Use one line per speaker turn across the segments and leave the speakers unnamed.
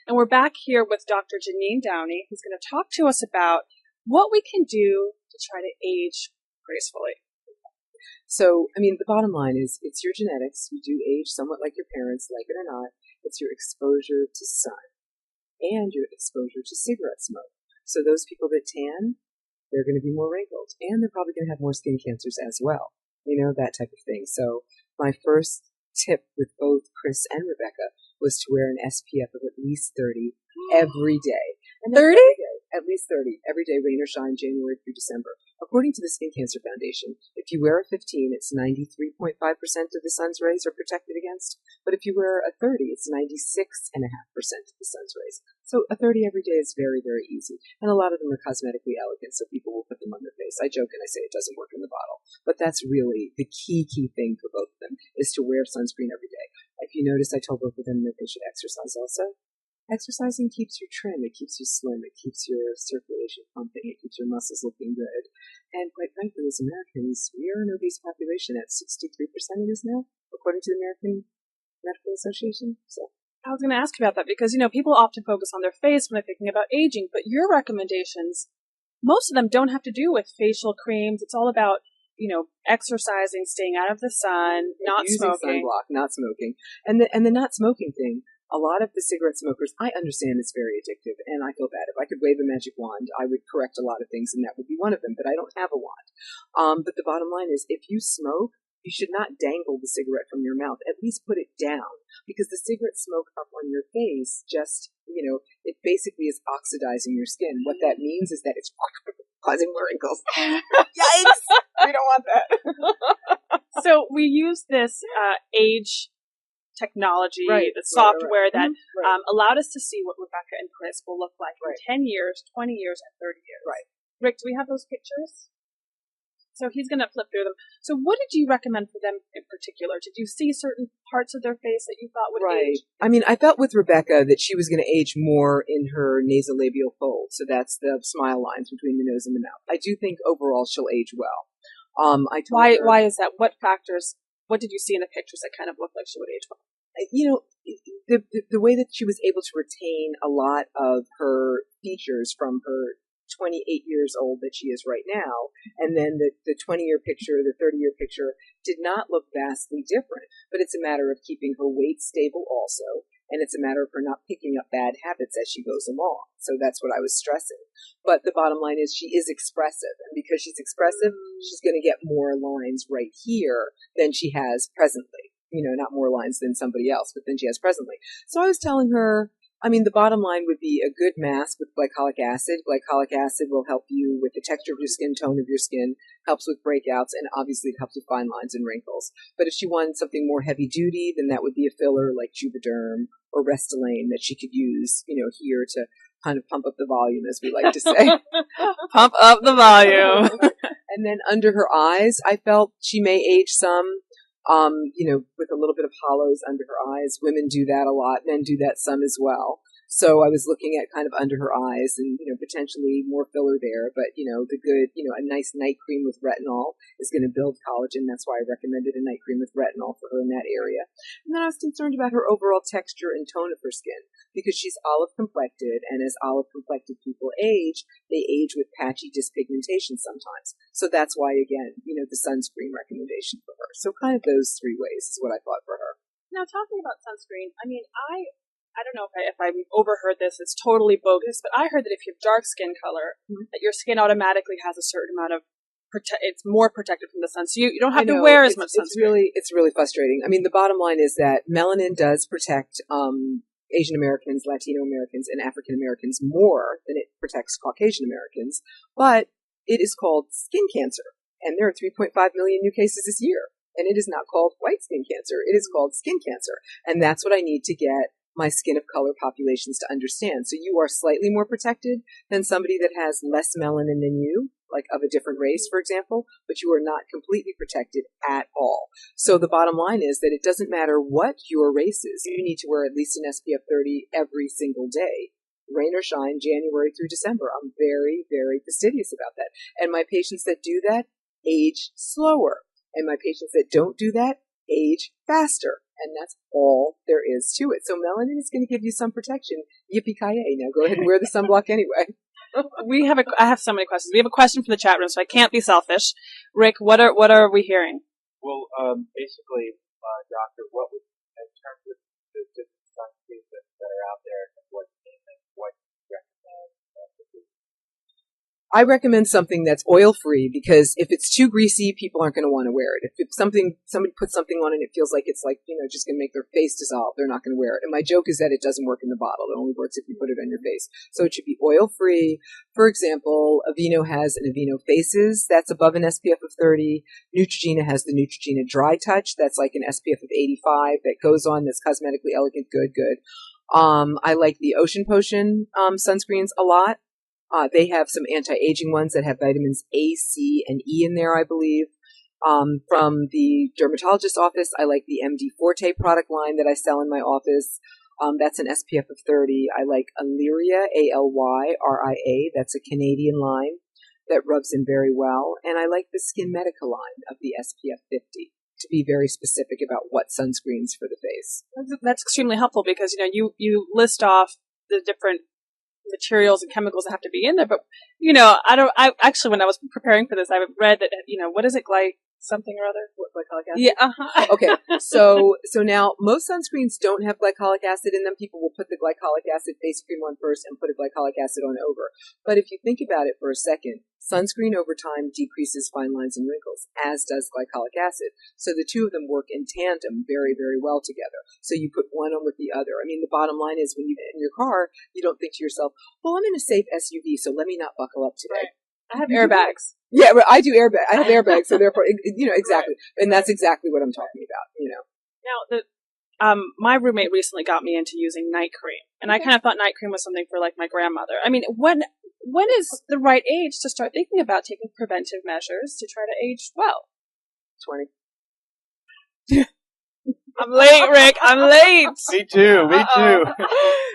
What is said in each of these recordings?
And we're back here with Dr. Jeanine Downe, who's going to talk to us about what we can do to try to age gracefully.
So, I mean, the bottom line is it's your genetics. You do age somewhat like your parents, like it or not. It's your exposure to sun and your exposure to cigarette smoke. So those people that tan, they're going to be more wrinkled, and they're probably going to have more skin cancers as well. You know, that type of thing. So my first tip with both Chris and Rebecca was to wear an SPF of at least 30 every day. And
30?
Every day, at least 30 every day, rain or shine, January through December. According to the Skin Cancer Foundation, if you wear a 15, it's 93.5% of the sun's rays are protected against. But if you wear a 30, it's 96.5% of the sun's rays. So a 30 every day is very, very easy. And a lot of them are cosmetically elegant, so people will put them on their face. I joke and I say it doesn't work in the bottle. But that's really the key thing for both of them, is to wear sunscreen every day. If you notice, I told both of them that they should exercise also. Exercising keeps you trim, it keeps you slim, it keeps your circulation pumping, it keeps your muscles looking good. And quite frankly, as Americans, we are an obese population at 63% it is now, according to the American Medical Association. So
I was going to ask you about that because, people often focus on their face when they're thinking about aging, but your recommendations, most of them don't have to do with facial creams. It's all about, exercising, staying out of the sun, not
using
smoking.
Sunblock, not smoking. And the not smoking thing, a lot of the cigarette smokers, I understand it's very addictive, and I feel bad. If I could wave a magic wand, I would correct a lot of things, and that would be one of them, but I don't have a wand. But the bottom line is, if you smoke, you should not dangle the cigarette from your mouth. At least put it down, because the cigarette smoke up on your face just, it basically is oxidizing your skin. What that means is that it's causing more wrinkles. Yikes! We don't want that.
So we use this age technology, the software that allowed us to see what Rebecca and Chris will look like in 10 years, 20 years, and 30 years.
Right.
Rick, do we have those pictures? So he's going to flip through them. So what did you recommend for them in particular? Did you see certain parts of their face that you thought would age?
I mean, I felt with Rebecca that she was going to age more in her nasolabial fold. So that's the smile lines between the nose and the mouth. I do think overall she'll age well.
Why is that? What factors? What did you see in the pictures that kind of looked like she would age well?
The way that she was able to retain a lot of her features from her 28 years old that she is right now, and then the 20-year picture, the 30-year picture did not look vastly different, but it's a matter of keeping her weight stable also, and it's a matter of her not picking up bad habits as she goes along. So that's what I was stressing. But the bottom line is she is expressive, and because she's expressive, she's going to get more lines right here than she has presently. Not more lines than somebody else, but than she has presently. So I was telling her, the bottom line would be a good mask with glycolic acid. Glycolic acid will help you with the texture of your skin, tone of your skin, helps with breakouts, and obviously it helps with fine lines and wrinkles. But if she wanted something more heavy duty, then that would be a filler like Juvederm or Restylane that she could use, here to kind of pump up the volume, as we like to say.
Pump up the volume.
And then under her eyes, I felt she may age some. With a little bit of hollows under her eyes. Women do that a lot. Men do that some as well. So I was looking at kind of under her eyes and, potentially more filler there. But, the good, a nice night cream with retinol is going to build collagen. That's why I recommended a night cream with retinol for her in that area. And then I was concerned about her overall texture and tone of her skin, because she's olive complected. And as olive complected people age, they age with patchy dyspigmentation sometimes. So that's why, again, the sunscreen recommendation for her. So kind of those three ways is what I thought for her.
Now, talking about sunscreen, I don't know if I overheard this, it's totally bogus, but I heard that if you have dark skin color, that your skin automatically has a certain amount of it's more protected from the sun, so you don't have to wear as much sunscreen.
It's really frustrating. The bottom line is that melanin does protect Asian Americans, Latino Americans, and African Americans more than it protects Caucasian Americans, but it is called skin cancer, and there are 3.5 million new cases this year, and it is not called white skin cancer, it is called skin cancer, and that's what I need to get my skin of color populations to understand. So you are slightly more protected than somebody that has less melanin than you, like of a different race, for example, but you are not completely protected at all. So the bottom line is that it doesn't matter what your race is. You need to wear at least an SPF 30 every single day, rain or shine, January through December. I'm very, very fastidious about that. And my patients that do that age slower. And my patients that don't do that age faster. And that's all there is to it. So melanin is going to give you some protection. Yippee-ki-yay. Now go ahead and wear the sunblock anyway.
I have so many questions. We have a question from the chat room, so I can't be selfish. Rick, what are we hearing?
Well, basically, doctor, what would, in terms of the different sunscreens that are out there, what you recommend?
I recommend something that's oil-free, because if it's too greasy, people aren't going to want to wear it. If somebody puts something on and it feels like it's like, just going to make their face dissolve, they're not going to wear it. And my joke is that it doesn't work in the bottle. It only works if you put it on your face. So it should be oil-free. For example, Aveeno has an Aveeno Faces that's above an SPF of 30. Neutrogena has the Neutrogena Dry Touch that's like an SPF of 85 that goes on, that's cosmetically elegant, good. I like the Ocean Potion sunscreens a lot. They have some anti-aging ones that have vitamins A, C, and E in there, I believe. From the dermatologist office, I like the MD Forte product line that I sell in my office. That's an SPF of 30. I like Alyria, Alyria. That's a Canadian line that rubs in very well. And I like the Skin Medica line of the SPF 50, to be very specific about what sunscreens for the face.
That's extremely helpful, because you list off the different materials and chemicals that have to be in there, but I actually, when I was preparing for this, I read that what is it, something or other, glycolic acid?
Yeah. Okay. So now most sunscreens don't have glycolic acid in them. People will put the glycolic acid face cream on first and put a glycolic acid on over. But if you think about it for a second, sunscreen over time decreases fine lines and wrinkles, as does glycolic acid. So the two of them work in tandem very, very well together. So you put one on with the other. I mean, the bottom line is, when you get in your car, you don't think to yourself, well, I'm in a safe SUV, so let me not buckle up today.
Right. I have airbags.
Yeah, I do airbag. I have airbags, so therefore, exactly. Right. And that's exactly what I'm talking about,
Now, my roommate recently got me into using night cream, and I kind of thought night cream was something for like my grandmother. I mean, when is the right age to start thinking about taking preventive measures to try to age well?
20.
I'm late, Rick. I'm late.
Me too.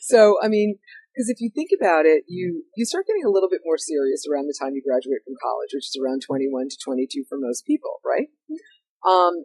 So, I mean, because if you think about it, you start getting a little bit more serious around the time you graduate from college, which is around 21 to 22 for most people, right?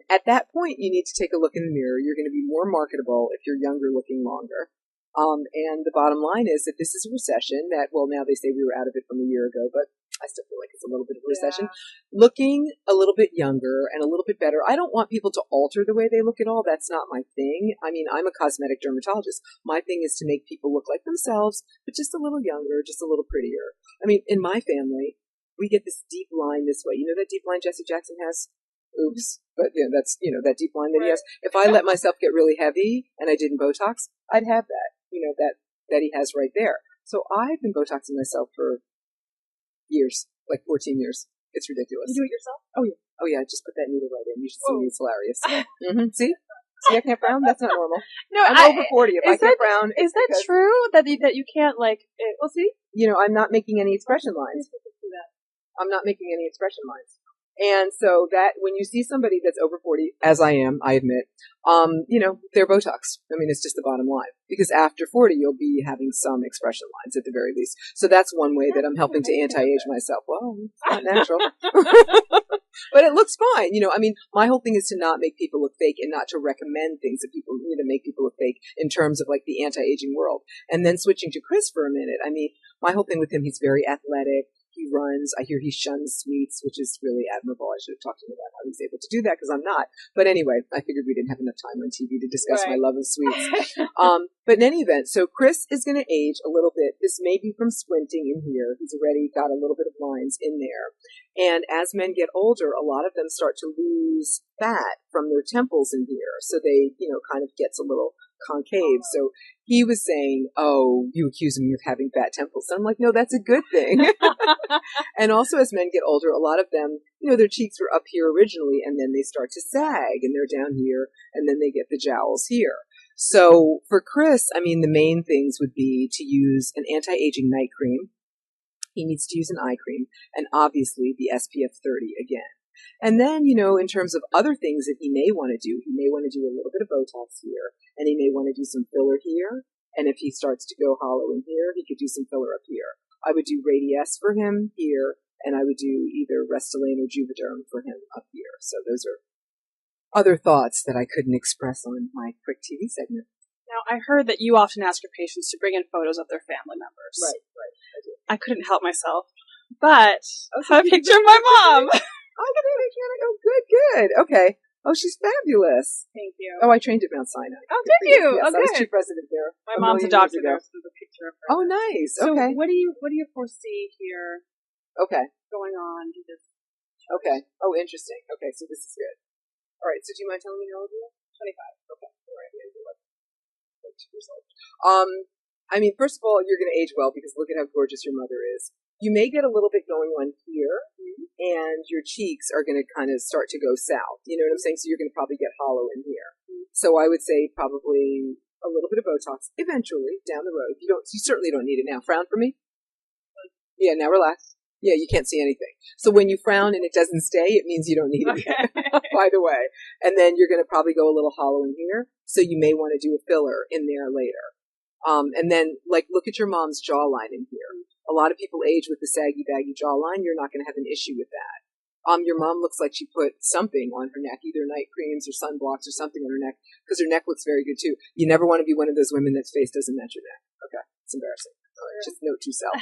At that point, you need to take a look in the mirror. You're going to be more marketable if you're younger looking longer. And the bottom line is that this is a recession that, well, now they say we were out of it from a year ago, but I still feel like it's a little bit of a recession. Yeah. Looking a little bit younger and a little bit better. I don't want people to alter the way they look at all. That's not my thing. I mean, I'm a cosmetic dermatologist. My thing is to make people look like themselves, but just a little younger, just a little prettier. I mean, in my family, we get this deep line this way. You know that deep line Jesse Jackson has? Oops. But that's, that deep line that he has. If I let myself get really heavy and I didn't Botox, I'd have that, that he has right there. So I've been Botoxing myself for years, like 14 years. It's ridiculous.
You do it yourself?
Oh yeah, just put that needle right in. You should see me. It's hilarious. Mm-hmm. See, I can't frown? That's not normal. No, I'm over 40. If I can't frown,
is that true? That you can't well, see?
I'm not making any expression lines. I'm not making any expression lines. And so that when you see somebody that's over 40, as I am, I admit, they're Botox. I mean, it's just the bottom line. Because after 40, you'll be having some expression lines at the very least. So that's one way that I'm helping to anti-age myself. Well, it's not natural. But it looks fine. I mean, my whole thing is to not make people look fake and not to recommend things that people need to make people look fake in terms of like the anti-aging world. And then switching to Chris for a minute. I mean, my whole thing with him, he's very athletic. He runs. I hear he shuns sweets, which is really admirable. I should have talked to him about how he's able to do that, because I'm not. But anyway, I figured we didn't have enough time on TV to discuss my love of sweets. But in any event, so Chris is going to age a little bit. This may be from squinting in here. He's already got a little bit of lines in there. And as men get older, a lot of them start to lose fat from their temples in here. So they, kind of gets a little concave. So he was saying, oh, you accuse me of having fat temples. And I'm like, no, that's a good thing. And also as men get older, a lot of them, their cheeks were up here originally, and then they start to sag and they're down here, and then they get the jowls here. So for Chris, I mean, the main things would be to use an anti-aging night cream. He needs to use an eye cream, and obviously the SPF 30 again. And then, in terms of other things that he may want to do, he may want to do a little bit of Botox here, and he may want to do some filler here. And if he starts to go hollow in here, he could do some filler up here. I would do Radiesse for him here, and I would do either Restylane or Juvederm for him up here. So those are other thoughts that I couldn't express on my quick TV segment.
Now, I heard that you often ask your patients to bring in photos of their family members.
Right. I do.
I couldn't help myself, but I have a picture of my mom.
Oh, good. Okay. Oh, she's fabulous.
Thank you.
Oh, I trained at Mount Sinai.
Oh, did you?
Yes,
Oh,
I was
good.
chief resident there.
My mom's a doctor there, so there's a picture of her.
Oh, nice.
So
Okay.
what do you foresee here
Okay.
going on?
Okay. Oh, interesting. Okay, so this is good. All right, so do you mind telling me how old you are?
25.
Okay. All right. Like 2 years old. I mean, first of all, you're going to age well because look at how gorgeous your mother is. You may get a little bit going on here, and your cheeks are going to kind of start to go south. You know what I'm saying? So you're going to probably get hollow in here. So I would say probably a little bit of Botox eventually down the road. You certainly don't need it now. Frown for me. Yeah, now relax. Yeah, you can't see anything. So when you frown and it doesn't stay, it means you don't need it. By the way. And then you're going to probably go a little hollow in here. So you may want to do a filler in there later. And then, look at your mom's jawline in here. A lot of people age with the saggy, baggy jawline. You're not going to have an issue with that. Your mom looks like she put something on her neck, either night creams or sunblocks or something on her neck, because her neck looks very good too. You never want to be one of those women that's face doesn't match your neck. Okay, it's embarrassing. Just note to self.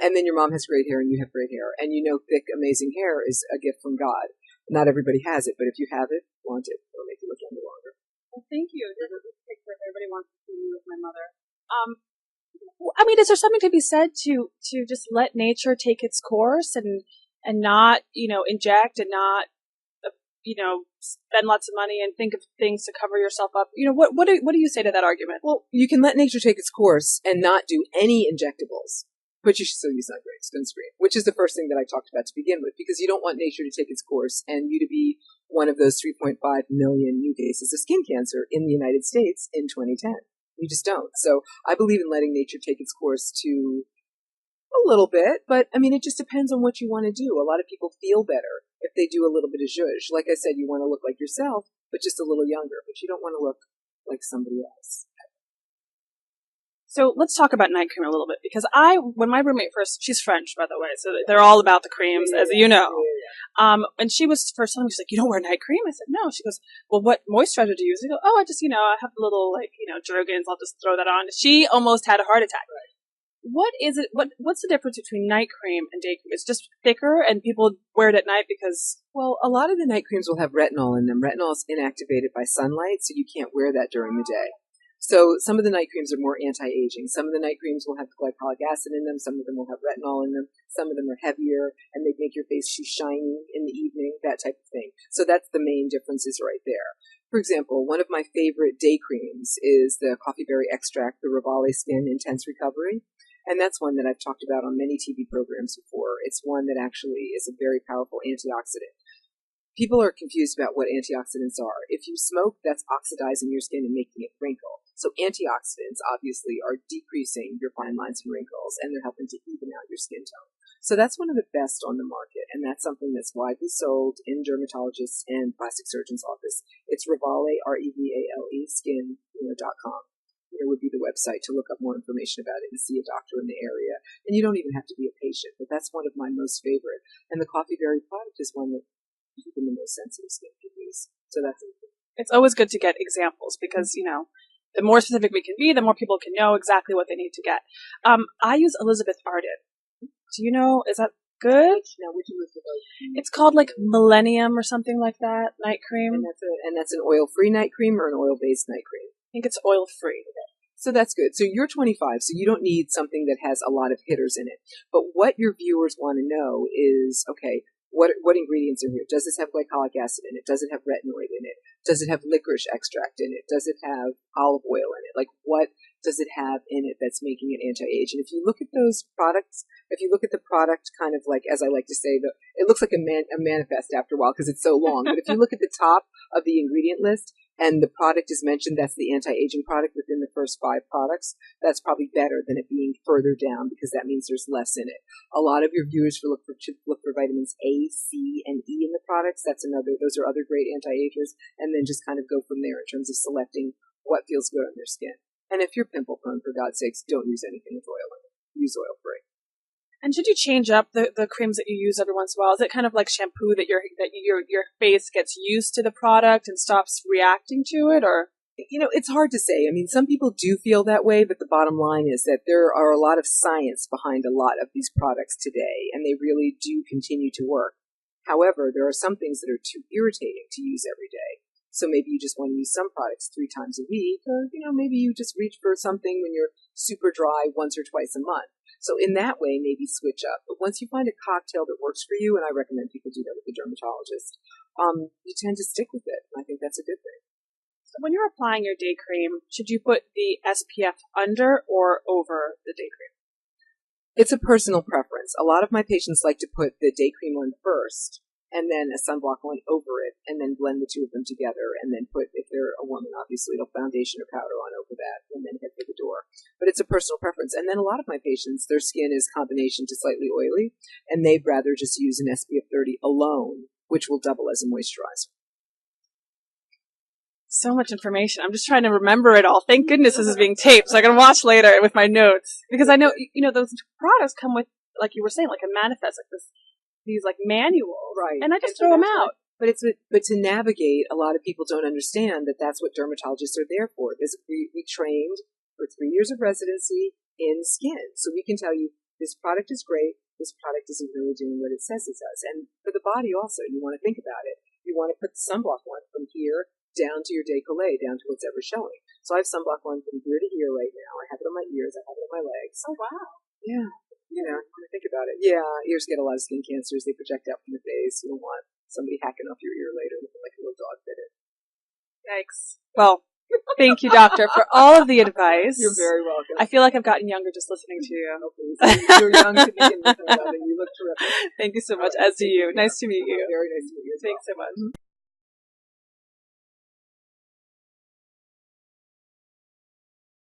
And then your mom has great hair and you have great hair. And you know thick, amazing hair is a gift from God. Not everybody has it, but if you have it, want it. It'll make you look younger longer.
Well, thank you. This is a picture if everybody wants to see me with my mother. I mean, is there something to be said to just let nature take its course and not, inject and not, spend lots of money and think of things to cover yourself up? What do you say to that argument?
Well, you can let nature take its course and not do any injectables, but you should still use sunscreen, which is the first thing that I talked about to begin with, because you don't want nature to take its course and you to be one of those 3.5 million new cases of skin cancer in the United States in 2010. You just don't. So I believe in letting nature take its course to a little bit, but I mean, it just depends on what you want to do. A lot of people feel better if they do a little bit of zhuzh. Like I said, you want to look like yourself, but just a little younger, but you don't want to look like somebody else.
So let's talk about night cream a little bit, because when my roommate first, she's French, by the way, so they're all about the creams, as you know. And she was, first time, she's like, you don't wear night cream? I said, no. She goes, well, what moisturizer do you use? I go, I just, I have a little, Jergens, I'll just throw that on. She almost had a heart attack. Right. What is it, what's the difference between night cream and day cream? It's just thicker and people wear it at night because...
Well, a lot of the night creams will have retinol in them. Retinol is inactivated by sunlight, so you can't wear that during the day. So some of the night creams are more anti-aging. Some of the night creams will have glycolic acid in them. Some of them will have retinol in them. Some of them are heavier, and they make your face shiny in the evening, that type of thing. So that's the main differences right there. For example, one of my favorite day creams is the coffee berry extract, the Rivale Skin Intense Recovery. And that's one that I've talked about on many TV programs before. It's one that actually is a very powerful antioxidant. People are confused about what antioxidants are. If you smoke, that's oxidizing your skin and making it wrinkle. So antioxidants, obviously, are decreasing your fine lines and wrinkles, and they're helping to even out your skin tone. So that's one of the best on the market, and that's something that's widely sold in dermatologists and plastic surgeons' office. It's Revale, Revale, skin.com. It would be the website to look up more information about it and see a doctor in the area. And you don't even have to be a patient, but that's one of my most favorite. And the coffee berry product is one that even the most sensitive skin can use. So that's it.
It's always good to get examples because, the more specific we can be, the more people can know exactly what they need to get. I use Elizabeth Arden. Do you know, is that good?
Now, which Elizabeth?
It's called Millennium or something like that, night cream.
And that's an oil-free night cream or an oil-based night cream?
I think it's oil-free.
So that's good. So you're 25, so you don't need something that has a lot of hitters in it. But what your viewers want to know is, okay, what ingredients are here? Does this have glycolic acid in it? Does it have retinoid in it? Does it have licorice extract in it? Does it have olive oil in it? What does it have in it that's making it anti-age? And if you look at those products, if you look at the product kind of as I like to say, it looks like a manifest after a while because it's so long. But if you look at the top of the ingredient list, and the product is mentioned, that's the anti-aging product within the first 5 products, that's probably better than it being further down because that means there's less in it. A lot of your viewers should look for vitamins A, C, and E in the products. Those are other great anti-agers, and then just kind of go from there in terms of selecting what feels good on their skin. And if you're pimple prone, for God's sakes, don't use anything with oil in it. Use oil free.
And should you change up the creams that you use every once in a while? Is it kind of like shampoo that your face gets used to the product and stops reacting to it, or?
It's hard to say. I mean, some people do feel that way, but the bottom line is that there are a lot of science behind a lot of these products today, and they really do continue to work. However, there are some things that are too irritating to use every day. So maybe you just want to use some products 3 times a week, or, maybe you just reach for something when you're super dry once or twice a month. So in that way, maybe switch up. But once you find a cocktail that works for you, and I recommend people do that with a dermatologist, you tend to stick with it. And I think that's a good thing.
So when you're applying your day cream, should you put the SPF under or over the day cream?
It's a personal preference. A lot of my patients like to put the day cream on first, and then a sunblock on over it, and then blend the two of them together, and then put, if they're a woman, obviously, a foundation or powder on over that, and then head for the door. But it's a personal preference. And then a lot of my patients, their skin is combination to slightly oily, and they'd rather just use an SPF 30 alone, which will double as a moisturizer.
So much information. I'm just trying to remember it all. Thank goodness this is being taped, so I can watch later with my notes. Because I know, those products come with, like you were saying, like a manifest, like these like manuals.
Right.
And I just throw them out.
But to navigate, a lot of people don't understand that that's what dermatologists are there for. We trained for 3 years of residency in skin. So we can tell you, this product is great, this product isn't really doing what it says it does. And for the body also, you want to think about it. You want to put the sunblock on from here down to your décolleté, down to what's ever showing. So I have sunblock on from here to here right now. I have it on my ears. I have it on my legs.
Oh, wow.
Yeah. When I think about it. Yeah, ears get a lot of skin cancers. They project out from the face. You don't want somebody hacking off your ear later looking like a little dog bit it.
Yikes. Well, thank you, doctor, for all of the advice.
You're very welcome.
I feel like I've gotten younger just listening to you.
Oh, please. You're young to begin with, and you look terrific.
Thank you so much, as do you. Nice to meet you.
Very nice to meet you.
Thanks so much.